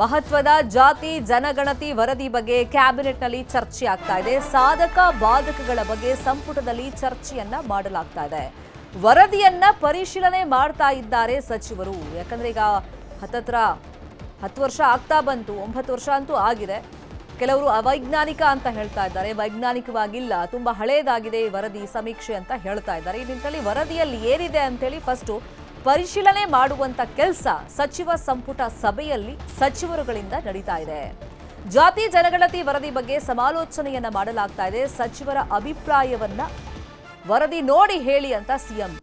ಮಹತ್ವದ ಜಾತಿ ಜನಗಣತಿ ವರದಿ ಬಗ್ಗೆ ಕ್ಯಾಬಿನೆಟ್ನಲ್ಲಿ ಚರ್ಚೆ ಆಗ್ತಾ ಇದೆ. ಸಾಧಕ ಬಾಧಕಗಳ ಬಗ್ಗೆ ಸಂಪುಟದಲ್ಲಿ ಚರ್ಚೆಯನ್ನ ಮಾಡಲಾಗ್ತಾ ಇದೆ. ವರದಿಯನ್ನ ಪರಿಶೀಲನೆ ಮಾಡ್ತಾ ಇದ್ದಾರೆ ಸಚಿವರು. ಯಾಕಂದ್ರೆ ಈಗ 10 ವರ್ಷ ಆಗ್ತಾ ಬಂತು, 9 ವರ್ಷ ಅಂತೂ ಆಗಿದೆ. ಕೆಲವರು ಅವೈಜ್ಞಾನಿಕ ಅಂತ ಹೇಳ್ತಾ ಇದ್ದಾರೆ, ವೈಜ್ಞಾನಿಕವಾಗಿಲ್ಲ, ತುಂಬಾ ಹಳೇದಾಗಿದೆ ವರದಿ ಸಮೀಕ್ಷೆ ಅಂತ ಹೇಳ್ತಾ ಇದ್ದಾರೆ. ಈ ನಿಟ್ಟಿನಲ್ಲಿ ವರದಿಯಲ್ಲಿ ಏನಿದೆ ಅಂತೇಳಿ ಫಸ್ಟ್ ಪರಿಶೀಲನೆ ಮಾಡುವಂತ ಕೆಲಸ ಸಚಿವ ಸಂಪುಟ ಸಭೆಯಲ್ಲಿ ಸಚಿವರುಗಳಿಂದ ನಡೀತಾ ಇದೆ. ಜಾತಿ ಜನಗಣತಿ ವರದಿ ಬಗ್ಗೆ ಸಮಾಲೋಚನೆಯನ್ನ ಮಾಡಲಾಗ್ತಾ ಇದೆ. ಸಚಿವರ ಅಭಿಪ್ರಾಯವನ್ನ ವರದಿ ನೋಡಿ ಹೇಳಿ ಅಂತ ಸಿಎಂ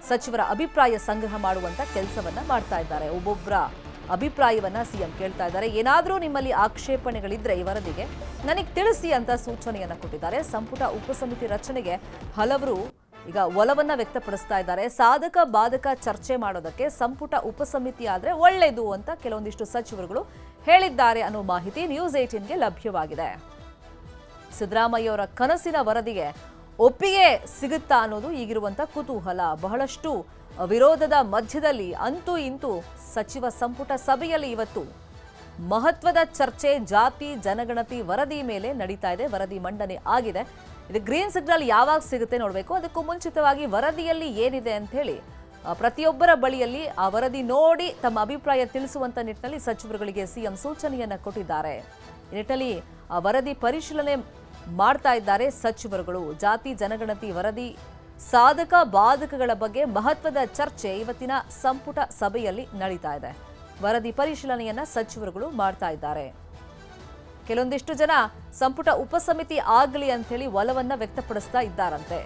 ಸಚಿವರ ಅಭಿಪ್ರಾಯ ಸಂಗ್ರಹ ಮಾಡುವಂತ ಕೆಲಸವನ್ನ ಮಾಡ್ತಾ ಇದ್ದಾರೆ. ಒಬ್ಬೊಬ್ಬರ ಅಭಿಪ್ರಾಯವನ್ನ ಸಿಎಂ ಕೇಳ್ತಾ ಇದ್ದಾರೆ. ಏನಾದರೂ ನಿಮ್ಮಲ್ಲಿ ಆಕ್ಷೇಪಣೆಗಳಿದ್ರೆ ಈ ವರದಿಗೆ ನನಗೆ ತಿಳಿಸಿ ಅಂತ ಸೂಚನೆಯನ್ನ ಕೊಟ್ಟಿದ್ದಾರೆ. ಸಂಪುಟ ಉಪಸಮಿತಿ ರಚನೆಗೆ ಹಲವರು ಈಗ ಒಲವನ್ನ ವ್ಯಕ್ತಪಡಿಸ್ತಾ ಇದ್ದಾರೆ. ಸಾಧಕ ಬಾಧಕ ಚರ್ಚೆ ಮಾಡೋದಕ್ಕೆ ಸಂಪುಟ ಉಪಸಮಿತಿ ಆದ್ರೆ ಒಳ್ಳೇದು ಅಂತ ಕೆಲವೊಂದಿಷ್ಟು ಸಚಿವರುಗಳು ಹೇಳಿದ್ದಾರೆ ಅನ್ನೋ ಮಾಹಿತಿ ನ್ಯೂಸ್ 18ಗೆ ಲಭ್ಯವಾಗಿದೆ. ಸಿದ್ದರಾಮಯ್ಯ ಅವರ ಕನಸಿನ ವರದಿಗೆ ಒಪ್ಪಿಗೆ ಸಿಗುತ್ತಾ ಅನ್ನೋದು ಈಗಿರುವಂತ ಕುತೂಹಲ. ಬಹಳಷ್ಟು ವಿರೋಧದ ಮಧ್ಯದಲ್ಲಿ ಅಂತೂ ಇಂತೂ ಸಚಿವ ಸಂಪುಟ ಸಭೆಯಲ್ಲಿ ಇವತ್ತು ಮಹತ್ವದ ಚರ್ಚೆ ಜಾತಿ ಜನಗಣತಿ ವರದಿ ಮೇಲೆ ನಡೀತಾ ಇದೆ. ವರದಿ ಮಂಡನೆ ಆಗಿದೆ. ಇದು ಗ್ರೀನ್ ಸಿಗ್ನಲ್ ಯಾವಾಗ ಸಿಗುತ್ತೆ ನೋಡಬೇಕು. ಅದಕ್ಕೂ ಮುಂಚಿತವಾಗಿ ವರದಿಯಲ್ಲಿ ಏನಿದೆ ಅಂತ ಹೇಳಿ ಪ್ರತಿಯೊಬ್ಬರ ಬಳಿಯಲ್ಲಿ ಆ ವರದಿ ನೋಡಿ ತಮ್ಮ ಅಭಿಪ್ರಾಯ ತಿಳಿಸುವಂತ ನಿಟ್ಟಿನಲ್ಲಿ ಸಚಿವರುಗಳಿಗೆ ಸಿಎಂ ಸೂಚನೆಯನ್ನ ಕೊಟ್ಟಿದ್ದಾರೆ. ಈ ನಿಟ್ಟಿನಲ್ಲಿ ಆ ವರದಿ ಪರಿಶೀಲನೆ ಮಾಡ್ತಾ ಇದ್ದಾರೆ ಸಚಿವರುಗಳು. ಜಾತಿ ಜನಗಣತಿ ವರದಿ ಸಾಧಕ ಬಾಧಕಗಳ ಬಗ್ಗೆ ಮಹತ್ವದ ಚರ್ಚೆ ಇವತ್ತಿನ ಸಂಪುಟ ಸಭೆಯಲ್ಲಿ ನಡೀತಾ ಇದೆ. ವರದಿ ಪರಿಶೀಲನೆಯನ್ನ ಸಚಿವರುಗಳು ಮಾಡ್ತಾ ಇದ್ದಾರೆ. ಕೆಲವೊಂದಿಷ್ಟು ಜನ ಸಂಪುಟ ಉಪಸಮಿತಿ ಆಗಲಿ ಅಂತ ಹೇಳಿ ಒಲವನ್ನ ವ್ಯಕ್ತಪಡಿಸ್ತಾ ಇದ್ದಾರಂತೆ.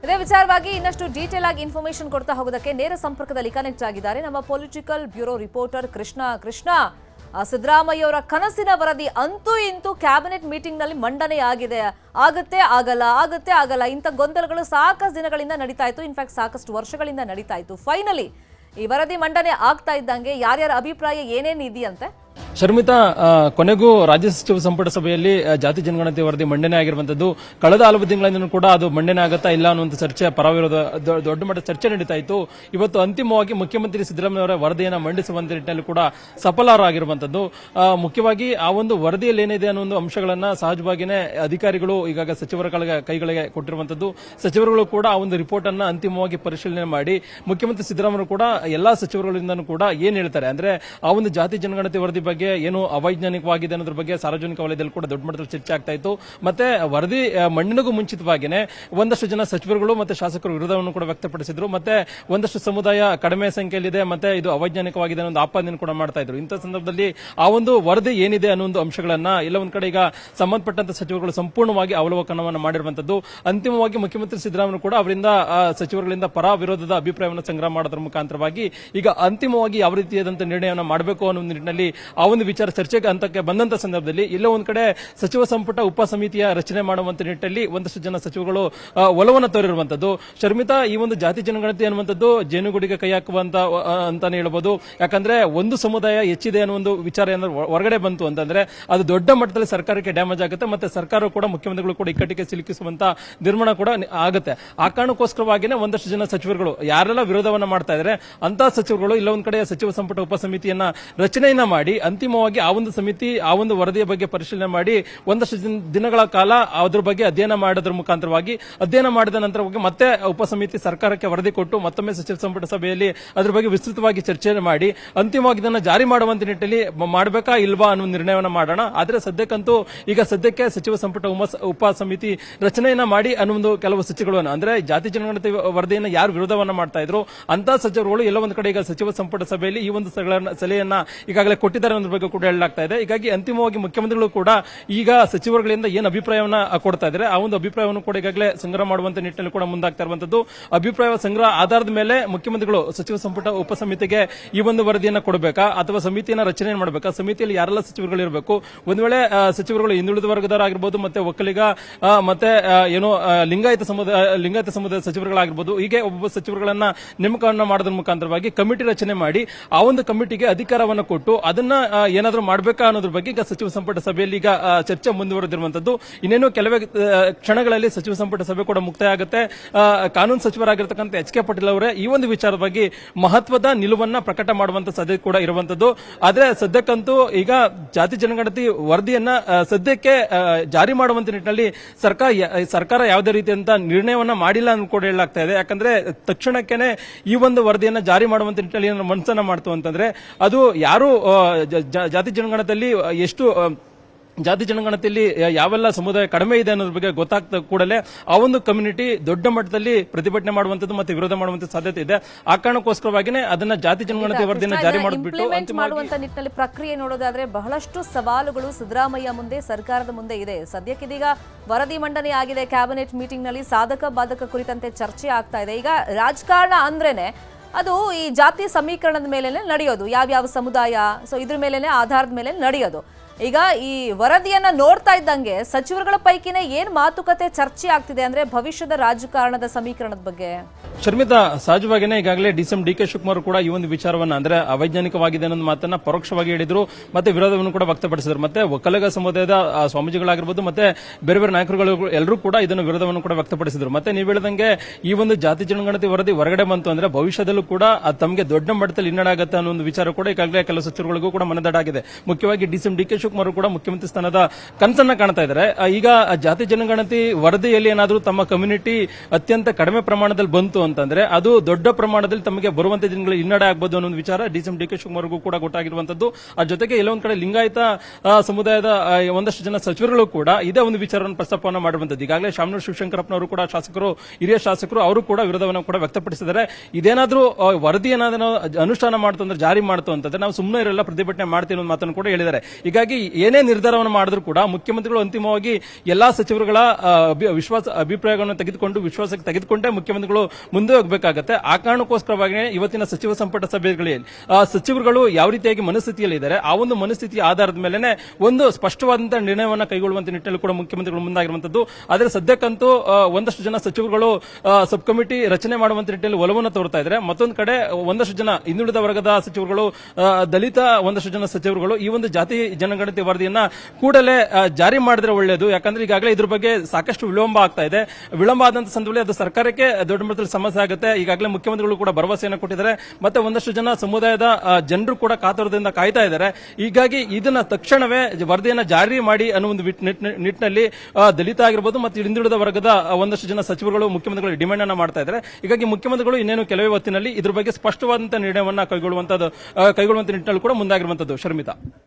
ಇದೇ ವಿಚಾರವಾಗಿ ಇನ್ನಷ್ಟು ಡೀಟೇಲ್ ಆಗಿ ಇನ್ಫಾರ್ಮೇಶನ್ ಕೊಡ್ತಾ ಹೋಗೋದಕ್ಕೆ ನೇರ ಸಂಪರ್ಕದಲ್ಲಿ ಕನೆಕ್ಟ್ ಆಗಿದ್ದಾರೆ ನಮ್ಮ political bureau reporter Krishna. Siddaramaiah ಅವರ ಕನಸಿನ ವರದಿ ಅಂತೂ ಇಂತೂ ಕ್ಯಾಬಿನೆಟ್ ಮೀಟಿಂಗ್ ನಲ್ಲಿ ಮಂಡನೆ ಆಗಿದೆ. ಆಗುತ್ತೆ ಆಗಲ್ಲ ಇಂಥ ಗೊಂದಲಗಳು ಸಾಕಷ್ಟು ದಿನಗಳಿಂದ ನಡೀತಾ ಇತ್ತು. ಇನ್ಫ್ಯಾಕ್ಟ್ ಸಾಕಷ್ಟು ವರ್ಷಗಳಿಂದ ನಡೀತಾ ಇತ್ತು. ಫೈನಲಿ ಈ ವರದಿ ಮಂಡನೆ ಆಗ್ತಾ ಇದ್ದಂಗೆ ಯಾರ್ಯಾರ ಅಭಿಪ್ರಾಯ ಏನೇನು ಇದೆಯಂತೆ? ಶರ್ಮಿತಾ, ಕೊನೆಗೂ ರಾಜ್ಯ ಸಚಿವ ಸಂಪುಟ ಸಭೆಯಲ್ಲಿ ಜಾತಿ ಜನಗಣತಿ ವರದಿ ಮಂಡನೆ ಆಗಿರುವಂತದ್ದು. ಕಳೆದ ಹಲವು ತಿಂಗಳಿಂದ ಕೂಡ ಅದು ಮಂಡನೆ ಆಗುತ್ತಾ ಇಲ್ಲ ಅನ್ನುವಂಥ ಚರ್ಚೆ ಪರವಿರೋಧ ದೊಡ್ಡ ಮಟ್ಟದ ಚರ್ಚೆ ನಡೀತಾ ಇತ್ತು. ಇವತ್ತು ಅಂತಿಮವಾಗಿ ಮುಖ್ಯಮಂತ್ರಿ ಸಿದ್ದರಾಮಯ್ಯ ಅವರ ವರದಿಯನ್ನು ಮಂಡಿಸುವಂತ ನಿಟ್ಟಿನಲ್ಲಿ ಕೂಡ ಸಫಲರಾಗಿರುವಂತದ್ದು. ಮುಖ್ಯವಾಗಿ ಆ ಒಂದು ವರದಿಯಲ್ಲಿ ಏನಿದೆ ಅನ್ನೋ ಒಂದು ಅಂಶಗಳನ್ನ ಸಹಜವಾಗಿಯೇ ಅಧಿಕಾರಿಗಳು ಈಗಾಗ ಸಚಿವರ ಕೈಗಳಿಗೆ ಕೊಟ್ಟಿರುವಂತದ್ದು. ಸಚಿವರುಗಳು ಕೂಡ ಆ ಒಂದು ರಿಪೋರ್ಟ್ ಅನ್ನ ಅಂತಿಮವಾಗಿ ಪರಿಶೀಲನೆ ಮಾಡಿ ಮುಖ್ಯಮಂತ್ರಿ ಸಿದ್ದರಾಮಯ್ಯ ಕೂಡ ಎಲ್ಲಾ ಸಚಿವರುಗಳಿಂದ ಕೂಡ ಏನ್ ಹೇಳ್ತಾರೆ ಅಂದ್ರೆ ಆ ಒಂದು ಜಾತಿ ಜನಗಣತಿ ವರದಿ ಬಗ್ಗೆ ಏನು ಅವೈಜ್ಞಾನಿಕವಾಗಿದೆ ಅನ್ನೋದ್ರ ಬಗ್ಗೆ ಸಾರ್ವಜನಿಕ ವಲಯದಲ್ಲಿ ಕೂಡ ದೊಡ್ಡ ಮಟ್ಟದಲ್ಲಿ ಚರ್ಚೆ ಆಗ್ತಾ ಇತ್ತು. ಮತ್ತೆ ವರದಿ ಮಂಡನೆಗೂ ಮುಂಚಿತವಾಗಿಯೇ ಒಂದಷ್ಟು ಜನ ಸಚಿವರುಗಳು ಮತ್ತೆ ಶಾಸಕರು ವಿರೋಧವನ್ನು ಕೂಡ ವ್ಯಕ್ತಪಡಿಸಿದ್ರು. ಮತ್ತೆ ಒಂದಷ್ಟು ಸಮುದಾಯ ಕಡಿಮೆ ಸಂಖ್ಯೆಯಲ್ಲಿದೆ ಮತ್ತೆ ಇದು ಅವೈಜ್ಞಾನಿಕವಾಗಿದೆ ಅನ್ನೋ ಒಂದು ಆಪಾದನೆ ಕೂಡ ಮಾಡ್ತಾ ಇದ್ರು. ಇಂಥ ಸಂದರ್ಭದಲ್ಲಿ ಆ ಒಂದು ವರದಿ ಏನಿದೆ ಅನ್ನೋ ಒಂದು ಅಂಶಗಳನ್ನ ಎಲ್ಲ ಒಂದ್ ಕಡೆ ಈಗ ಸಂಬಂಧಪಟ್ಟಂತ ಸಚಿವರುಗಳು ಸಂಪೂರ್ಣವಾಗಿ ಅವಲೋಕನವನ್ನು ಮಾಡಿರುವಂತದ್ದು. ಅಂತಿಮವಾಗಿ ಮುಖ್ಯಮಂತ್ರಿ ಸಿದ್ದರಾಮಯ್ಯ ಕೂಡ ಅವರಿಂದ ಸಚಿವರುಗಳಿಂದ ಪರ ವಿರೋಧದ ಅಭಿಪ್ರಾಯವನ್ನು ಸಂಗ್ರಹ ಮಾಡೋದ್ರ ಮುಖಾಂತರವಾಗಿ ಈಗ ಅಂತಿಮವಾಗಿ ಯಾವ ರೀತಿಯಾದಂತಹ ನಿರ್ಣಯವನ್ನು ಮಾಡಬೇಕು ಅನ್ನೋ ನಿಟ್ಟಿನಲ್ಲಿ ಆ ಒಂದು ವಿಚಾರ ಚರ್ಚೆಗೆ ಹಂತಕ್ಕೆ ಬಂದಂತ ಸಂದರ್ಭದಲ್ಲಿ ಎಲ್ಲೋ ಒಂದ್ ಕಡೆ ಸಚಿವ ಸಂಪುಟ ಉಪ ಸಮಿತಿಯ ರಚನೆ ಮಾಡುವಂತ ನಿಟ್ಟಿನಲ್ಲಿ ಒಂದಷ್ಟು ಜನ ಸಚಿವರುಗಳು ಒಲವನ್ನು ತೋರಿರುವಂತದ್ದು. ಶರ್ಮಿತಾ, ಈ ಒಂದು ಜಾತಿ ಜನಗಣತಿ ಅನ್ನುವಂಥದ್ದು ಜೇನುಗೂಡಿಗೆ ಕೈ ಹಾಕುವಂತ ಅಂತಾನೆ ಹೇಳ್ಬೋದು. ಯಾಕಂದ್ರೆ ಒಂದು ಸಮುದಾಯ ಹೆಚ್ಚಿದೆ ಅನ್ನೋ ಒಂದು ವಿಚಾರ ಏನಾದ್ರು ಹೊರಗಡೆ ಬಂತು ಅಂತಂದ್ರೆ ಅದು ದೊಡ್ಡ ಮಟ್ಟದಲ್ಲಿ ಸರ್ಕಾರಕ್ಕೆ ಡ್ಯಾಮೇಜ್ ಆಗುತ್ತೆ. ಮತ್ತೆ ಸರ್ಕಾರ ಕೂಡ ಮುಖ್ಯಮಂತ್ರಿಗಳು ಕೂಡ ಇಕ್ಕಟ್ಟಿಗೆ ಸಿಲುಕಿಸುವಂತ ನಿರ್ಮಾಣ ಕೂಡ ಆಗುತ್ತೆ. ಆ ಕಾರಣಕ್ಕೋಸ್ಕರವಾಗಿಯೇ ಒಂದಷ್ಟು ಜನ ಸಚಿವರುಗಳು ಯಾರೆಲ್ಲ ವಿರೋಧವನ್ನ ಮಾಡ್ತಾ ಇದ್ದಾರೆ ಅಂತ ಸಚಿವರುಗಳು ಇಲ್ಲ ಒಂದ್ ಕಡೆ ಸಚಿವ ಸಂಪುಟ ಉಪ ಸಮಿತಿಯನ್ನ ರಚನೆಯನ್ನ ಮಾಡಿ ಅಂತಿಮವಾಗಿ ಆ ಒಂದು ಸಮಿತಿ ಆ ಒಂದು ವರದಿಯ ಬಗ್ಗೆ ಪರಿಶೀಲನೆ ಮಾಡಿ ಒಂದಷ್ಟು ದಿನಗಳ ಕಾಲ ಅದ್ರ ಬಗ್ಗೆ ಅಧ್ಯಯನ ಮಾಡೋದ್ರ ಮುಖಾಂತರವಾಗಿ ಅಧ್ಯಯನ ಮಾಡಿದ ನಂತರವಾಗಿ ಮತ್ತೆ ಉಪಸಮಿತಿ ಸರ್ಕಾರಕ್ಕೆ ವರದಿ ಕೊಟ್ಟು ಮತ್ತೊಮ್ಮೆ ಸಚಿವ ಸಂಪುಟ ಸಭೆಯಲ್ಲಿ ಅದ್ರ ಬಗ್ಗೆ ವಿಸ್ತೃತವಾಗಿ ಚರ್ಚೆ ಮಾಡಿ ಅಂತಿಮವಾಗಿ ಇದನ್ನು ಜಾರಿ ಮಾಡುವಂತ ನಿಟ್ಟಿನಲ್ಲಿ ಮಾಡಬೇಕಾ ಇಲ್ವಾ ಅನ್ನೋ ನಿರ್ಣಯವನ್ನ ಮಾಡೋಣ. ಆದ್ರೆ ಸದ್ಯಕ್ಕೆ ಸಚಿವ ಸಂಪುಟ ಉಪ ಸಮಿತಿ ರಚನೆಯನ್ನ ಮಾಡಿ ಅನ್ನೋ ಕೆಲವು ಸಚಿವರುಗಳನ್ನು ಅಂದ್ರೆ ಜಾತಿ ಜನಗಣತಿ ವರದಿಯನ್ನು ಯಾರು ವಿರೋಧವನ್ನ ಮಾಡ್ತಾ ಇದ್ರು ಅಂತ ಸಚಿವರುಗಳು ಎಲ್ಲ ಒಂದ್ ಕಡೆ ಈಗ ಸಚಿವ ಸಂಪುಟ ಸಭೆಯಲ್ಲಿ ಈ ಒಂದು ಸಲಹೆಯನ್ನ ಈಗಾಗಲೇ ಕೊಟ್ಟಿದ್ದಾರೆ ಅನ್ನೋದ್ರ ಬಗ್ಗೆ ಕೂಡ ಹೇಳಲಾಗ್ತಾ ಇದೆ. ಹೀಗಾಗಿ ಅಂತಿಮವಾಗಿ ಮುಖ್ಯಮಂತ್ರಿಗಳು ಕೂಡ ಈಗ ಸಚಿವರುಗಳಿಂದ ಏನು ಅಭಿಪ್ರಾಯವನ್ನ ಕೊಡ್ತಾ ಇದ್ದಾರೆ ಆ ಒಂದು ಅಭಿಪ್ರಾಯವನ್ನು ಕೂಡ ಈಗಾಗಲೇ ಸಂಗ್ರಹ ಮಾಡುವಂತ ನಿಟ್ಟಿನಲ್ಲಿ ಕೂಡ ಮುಂದಾಗ್ತಾ ಇರುವಂತದ್ದು. ಅಭಿಪ್ರಾಯ ಸಂಗ್ರಹ ಆಧಾರದ ಮೇಲೆ ಮುಖ್ಯಮಂತ್ರಿಗಳು ಸಚಿವ ಸಂಪುಟ ಉಪ ಸಮಿತಿಗೆ ಈ ಒಂದು ವರದಿಯನ್ನು ಕೊಡಬೇಕಾ ಅಥವಾ ಸಮಿತಿಯನ್ನ ರಚನೆ ಮಾಡಬೇಕಾ, ಸಮಿತಿಯಲ್ಲಿ ಯಾರೆಲ್ಲ ಸಚಿವರುಗಳು ಇರಬೇಕು, ಒಂದ್ ವೇಳೆ ಸಚಿವರುಗಳು ಹಿಂದುಳಿದ ವರ್ಗದವರಾಗಿರ್ಬೋದು ಮತ್ತೆ ಒಕ್ಕಲಿಗ ಮತ್ತೆ ಏನೋ ಲಿಂಗಾಯತ ಸಮುದಾಯ ಸಚಿವರುಗಳಾಗಿರ್ಬೋದು, ಹೀಗೆ ಒಬ್ಬೊಬ್ಬ ಸಚಿವರುಗಳನ್ನ ನೇಮಕವನ್ನ ಮಾಡೋದ್ರ ಮುಖಾಂತರವಾಗಿ ಕಮಿಟಿ ರಚನೆ ಮಾಡಿ ಆ ಒಂದು ಕಮಿಟಿಗೆ ಅಧಿಕಾರವನ್ನು ಕೊಟ್ಟು ಅದನ್ನ ಏನಾದರೂ ಮಾಡಬೇಕಾ ಅನ್ನೋದ್ರ ಬಗ್ಗೆ ಈಗ ಸಚಿವ ಸಂಪುಟ ಸಭೆಯಲ್ಲಿ ಈಗ ಚರ್ಚೆ ಮುಂದುವರೆದಿರುವಂತದ್ದು. ಇನ್ನೇನು ಕೆಲವೇ ಕ್ಷಣಗಳಲ್ಲಿ ಸಚಿವ ಸಂಪುಟ ಸಭೆ ಕೂಡ ಮುಕ್ತಾಯ ಆಗುತ್ತೆ. ಕಾನೂನು ಸಚಿವರಾಗಿರ್ತಕ್ಕಂಥ ಎಚ್ ಕೆ ಪಾಟೀಲ್ ಅವರೇ ಈ ಒಂದು ವಿಚಾರದ ಬಗ್ಗೆ ಮಹತ್ವದ ನಿಲುವನ್ನ ಪ್ರಕಟ ಮಾಡುವಂತ ಸಾಧ್ಯತೆ ಕೂಡ ಇರುವಂತದ್ದು. ಆದ್ರೆ ಸದ್ಯಕ್ಕಂತೂ ಈಗ ಜಾತಿ ಜನಗಣತಿ ವರದಿಯನ್ನ ಸದ್ಯಕ್ಕೆ ಜಾರಿ ಮಾಡುವಂತ ನಿಟ್ಟಿನಲ್ಲಿ ಸರ್ಕಾರ ಯಾವುದೇ ರೀತಿಯಂತ ನಿರ್ಣಯವನ್ನ ಮಾಡಿಲ್ಲ ಅಂತ ಕೂಡ ಹೇಳಲಾಗ್ತಾ ಇದೆ. ಯಾಕಂದ್ರೆ ತಕ್ಷಣಕ್ಕೇನೆ ಈ ಒಂದು ವರದಿಯನ್ನ ಜಾರಿ ಮಾಡುವಂತ ನಿಟ್ಟಿನಲ್ಲಿ ಏನಾದ್ರು ಮನಸ್ಸನ್ನ ಮಾಡ್ತು ಅಂತಂದ್ರೆ ಅದು ಯಾರು ಜಾತಿ ಜನಗಣತಿಯಲ್ಲಿ ಎಷ್ಟು ಜಾತಿ ಜನಗಣತಿಯಲ್ಲಿ ಯಾವೆಲ್ಲ ಸಮುದಾಯ ಕಡಿಮೆ ಇದೆ ಅನ್ನೋದ್ರ ಬಗ್ಗೆ ಗೊತ್ತಾಗ್ತಾ ಕೂಡಲೇ ಆ ಒಂದು ಕಮ್ಯುನಿಟಿ ದೊಡ್ಡ ಮಟ್ಟದಲ್ಲಿ ಪ್ರತಿಭಟನೆ ಮಾಡುವಂತದ್ದು ಮತ್ತೆ ವಿರೋಧ ಮಾಡುವಂತ ಸಾಧ್ಯತೆ ಇದೆ. ಆ ಕಾರಣಕ್ಕೋಸ್ಕರವಾಗಿನೇ ಅದನ್ನ ಜಾತಿ ಜನಗಣತಿ ವರದಿಯನ್ನು ಜಾರಿ ಮಾಡಿಬಿಟ್ಟು ಮಾಡುವಂತ ನಿಟ್ಟಿನಲ್ಲಿ ಪ್ರಕ್ರಿಯೆ ನೋಡೋದಾದ್ರೆ ಬಹಳಷ್ಟು ಸವಾಲುಗಳು ಸಿದ್ದರಾಮಯ್ಯ ಮುಂದೆ, ಸರ್ಕಾರದ ಮುಂದೆ ಇದೆ. ಸದ್ಯಕ್ಕಿದೀಗ ವರದಿ ಮಂಡನೆ ಆಗಿದೆ. ಕ್ಯಾಬಿನೆಟ್ ಮೀಟಿಂಗ್ ನಲ್ಲಿ ಸಾಧಕ ಬಾಧಕ ಕುರಿತಂತೆ ಚರ್ಚೆ ಆಗ್ತಾ ಇದೆ. ಈಗ ರಾಜಕಾರಣ ಅಂದ್ರೇನೆ ಅದು ಈ ಜಾತಿ ಸಮೀಕರಣದ ಮೇಲೆ ನಡೆಯೋದು, ಯಾವ್ಯಾವ ಸಮುದಾಯ, ಸೊ ಇದ್ರ ಮೇಲೆ ಆಧಾರದ ಮೇಲೆ ನಡೆಯೋದು. ಈಗ ಈ ವರದಿಯನ್ನ ನೋಡ್ತಾ ಇದ್ದಂಗೆ ಸಚಿವರುಗಳ ಪೈಕಿನೇ ಏನ್ ಮಾತುಕತೆ ಚರ್ಚೆ ಆಗ್ತಿದೆ ಅಂದ್ರೆ ಭವಿಷ್ಯದ ರಾಜಕಾರಣದ ಸಮೀಕರಣದ ಬಗ್ಗೆ. ಶರ್ಮಿತಾ, ಸಹಜವಾಗಿಯೇ ಈಗಾಗಲೇ ಡಿ.ಕೆ ಶಿವಕುಮಾರ್ ಕೂಡ ಈ ಒಂದು ವಿಚಾರವನ್ನ ಅಂದ್ರೆ ಅವೈಜ್ಞಾನಿಕವಾಗಿದೆ ಅನ್ನೋ ಮಾತನ್ನ ಪರೋಕ್ಷವಾಗಿ ಹೇಳಿದ್ರು, ಮತ್ತೆ ವಿರೋಧವನ್ನು ಕೂಡ ವ್ಯಕ್ತಪಡಿಸಿದ್ರು. ಮತ್ತೆ ಒಕ್ಕಲಿಗ ಸಮುದಾಯದ ಸ್ವಾಮೀಜಿಗಳಾಗಿರ್ಬೋದು ಮತ್ತೆ ಬೇರೆ ಬೇರೆ ನಾಯಕರುಗಳು ಎಲ್ಲರೂ ಕೂಡ ಇದನ್ನು ವಿರೋಧವನ್ನು ಕೂಡ ವ್ಯಕ್ತಪಡಿಸಿದ್ರು. ಮತ್ತೆ ನೀವು ಹೇಳಿದಂಗೆ ಈ ಒಂದು ಜಾತಿ ಜನಗಣತಿ ವರದಿ ಹೊರಗಡೆ ಬಂತು ಅಂದ್ರೆ ಭವಿಷ್ಯದಲ್ಲೂ ಕೂಡ ಅದು ತಮಗೆ ದೊಡ್ಡ ಮಟ್ಟದಲ್ಲಿ ಹಿನ್ನಡಾಗುತ್ತೆ ಅನ್ನೋ ಒಂದು ವಿಚಾರ ಕೂಡ ಈಗಾಗಲೇ ಕೆಲವು ಸಚಿವರಿಗೂ ಕೂಡ ಮನದಟ್ಟಾಗಿದೆ. ಮುಖ್ಯವಾಗಿ ಡಿ.ಕೆ ಶಿವಕುಮಾರ್ ಕೂಡ ಮುಖ್ಯಮಂತ್ರಿ ಸ್ಥಾನದ ಕನಸನ್ನ ಕಾಣ್ತಾ ಇದ್ದಾರೆ. ಈಗ ಜಾತಿ ಜನಗಣತಿ ವರದಿಯಲ್ಲಿ ಏನಾದರೂ ತಮ್ಮ ಕಮ್ಯುನಿಟಿ ಅತ್ಯಂತ ಕಡಿಮೆ ಪ್ರಮಾಣದಲ್ಲಿ ಬಂತು ಅಂತಂದ್ರೆ ಅದು ದೊಡ್ಡ ಪ್ರಮಾಣದಲ್ಲಿ ತಮಗೆ ಬರುವಂತ ದಿನಗಳು ಹಿನ್ನಡೆ ಆಗಬಹುದು ಅನ್ನೋ ಒಂದು ವಿಚಾರ ಡಿ.ಕೆ ಶಿವಕುಮಾರ್ಗೂ ಕೂಡ ಗೊತ್ತಾಗಿರುವಂತದ್ದು. ಆ ಜೊತೆಗೆ ಎಲ್ಲೊಂದ್ ಕಡೆ ಲಿಂಗಾಯತ ಸಮುದಾಯದ ಒಂದಷ್ಟು ಜನ ಸಚಿವರುಗಳು ಕೂಡ ಇದೇ ಒಂದು ವಿಚಾರವನ್ನು ಪ್ರಸ್ತಾಪವನ್ನು ಮಾಡಿರುವಂತದ್ದು. ಈಗಾಗಲೇ ಶಾಮನೂರು ಶಿವಶಂಕರಪ್ಪನವರು ಕೂಡ ಶಾಸಕರು, ಹಿರಿಯ ಶಾಸಕರು ಅವರು ಕೂಡ ವಿರೋಧವನ್ನು ಕೂಡ ವ್ಯಕ್ತಪಡಿಸಿದ್ದಾರೆ. ಇದೇನಾದ್ರೂ ವರದಿ ಏನಾದ್ರೂ ಅನುಷ್ಠಾನ ಮಾಡ್ತು ಅಂದ್ರೆ, ಜಾರಿ ಮಾಡ್ತು ಅಂತಂದ್ರೆ ನಾವು ಸುಮ್ಮನೆ ಇರಲ್ಲ, ಪ್ರತಿಭಟನೆ ಮಾಡ್ತೀವಿ ಅನ್ನೋ ಮಾತನ್ನು ಕೂಡ ಹೇಳಿದ್ದಾರೆ. ಹೀಗಾಗಿ ಏನೇ ನಿರ್ಧಾರವನ್ನು ಮಾಡಿದ್ರು ಕೂಡ ಮುಖ್ಯಮಂತ್ರಿಗಳು ಅಂತಿಮವಾಗಿ ಎಲ್ಲಾ ಸಚಿವರುಗಳ ಅಭಿಪ್ರಾಯಗಳನ್ನು ತೆಗೆದುಕೊಂಡು ವಿಶ್ವಾಸಕ್ಕೆ ತೆಗೆದುಕೊಂಡೇ ಮುಖ್ಯಮಂತ್ರಿಗಳು ಮುಂದೆ ಹೋಗಬೇಕಾಗುತ್ತೆ. ಆ ಕಾರಣಕ್ಕೋಸ್ಕರವಾಗಿ ಇವತ್ತಿನ ಸಚಿವ ಸಂಪುಟ ಸಭೆಗಳಲ್ಲಿ ಸಚಿವರುಗಳು ಯಾವ ರೀತಿಯಾಗಿ ಮನಸ್ಥಿತಿಯಲ್ಲಿ ಇದ್ದಾರೆ, ಆ ಒಂದು ಮನಸ್ಥಿತಿಯ ಆಧಾರದ ಮೇಲೆ ಒಂದು ಸ್ಪಷ್ಟವಾದಂತಹ ನಿರ್ಣಯವನ್ನು ಕೈಗೊಳ್ಳುವಂತ ನಿಟ್ಟಿನಲ್ಲಿ ಕೂಡ ಮುಖ್ಯಮಂತ್ರಿಗಳು ಮುಂದಾಗಿರುವಂತದ್ದು. ಆದರೆ ಸದ್ಯಕ್ಕಂತೂ ಒಂದಷ್ಟು ಜನ ಸಚಿವರುಗಳು ಸಬ್ ಕಮಿಟಿ ರಚನೆ ಮಾಡುವಂತ ನಿಟ್ಟಿನಲ್ಲಿ ಒಲವನ್ನು ತೋರ್ತಾ ಇದ್ದಾರೆ. ಮತ್ತೊಂದು ಕಡೆ ಒಂದಷ್ಟು ಜನ ಹಿಂದುಳಿದ ವರ್ಗದ ಸಚಿವರುಗಳು, ದಲಿತ ಒಂದಷ್ಟು ಜನ ಸಚಿವರುಗಳು ಈ ಒಂದು ಜಾತಿ ಜನಗಣತಿ ವರದಿಯನ್ನ ಕೂಡಲೇ ಜಾರಿ ಮಾಡಿದ್ರೆ ಒಳ್ಳೆಯದು. ಯಾಕಂದ್ರೆ ಈಗಾಗಲೇ ಇದ್ರ ಬಗ್ಗೆ ಸಾಕಷ್ಟು ವಿಳಂಬ ಆಗ್ತಾ ಇದೆ. ವಿಳಂಬ ಆದಂತ ಸಂದರ್ಭದಲ್ಲಿ ಅದು ಸರ್ಕಾರಕ್ಕೆ ದೊಡ್ಡ ಮಟ್ಟದಲ್ಲಿ ಸಮಸ್ಯೆ ಆಗುತ್ತೆ. ಈಗಾಗಲೇ ಮುಖ್ಯಮಂತ್ರಿಗಳು ಕೂಡ ಭರವಸೆಯನ್ನು ಕೊಟ್ಟಿದ್ದಾರೆ. ಮತ್ತೆ ಒಂದಷ್ಟು ಜನ ಸಮುದಾಯದ ಜನರು ಕೂಡ ಕಾತುರದಿಂದ ಕಾಯ್ತಾ ಇದ್ದಾರೆ. ಹೀಗಾಗಿ ಇದನ್ನ ತಕ್ಷಣವೇ ವರದಿಯನ್ನ ಜಾರಿ ಮಾಡಿ ಅನ್ನೋ ಒಂದು ನಿಟ್ಟಿನಲ್ಲಿ ದಲಿತ ಆಗಿರಬಹುದು ಮತ್ತು ಹಿಂದುಳಿದ ವರ್ಗದ ಒಂದಷ್ಟು ಜನ ಸಚಿವರುಗಳು ಮುಖ್ಯಮಂತ್ರಿಗಳು ಡಿಮ್ಯಾಂಡ್ ಅನ್ನ ಮಾಡ್ತಾ ಇದ್ದಾರೆ. ಹೀಗಾಗಿ ಮುಖ್ಯಮಂತ್ರಿಗಳು ಇನ್ನೇನು ಕೆಲವೇ ಹೊತ್ತಿನಲ್ಲಿ ಇದ್ರ ಬಗ್ಗೆ ಸ್ಪಷ್ಟವಾದಂತಹ ನಿರ್ಣಯವನ್ನ ಕೈಗೊಳ್ಳುವಂತ ನಿಟ್ಟಿನಲ್ಲಿ ಕೂಡ ಮುಂದಾಗಿರುವಂತದ್ದು. ಶರ್ಮಿತಾ.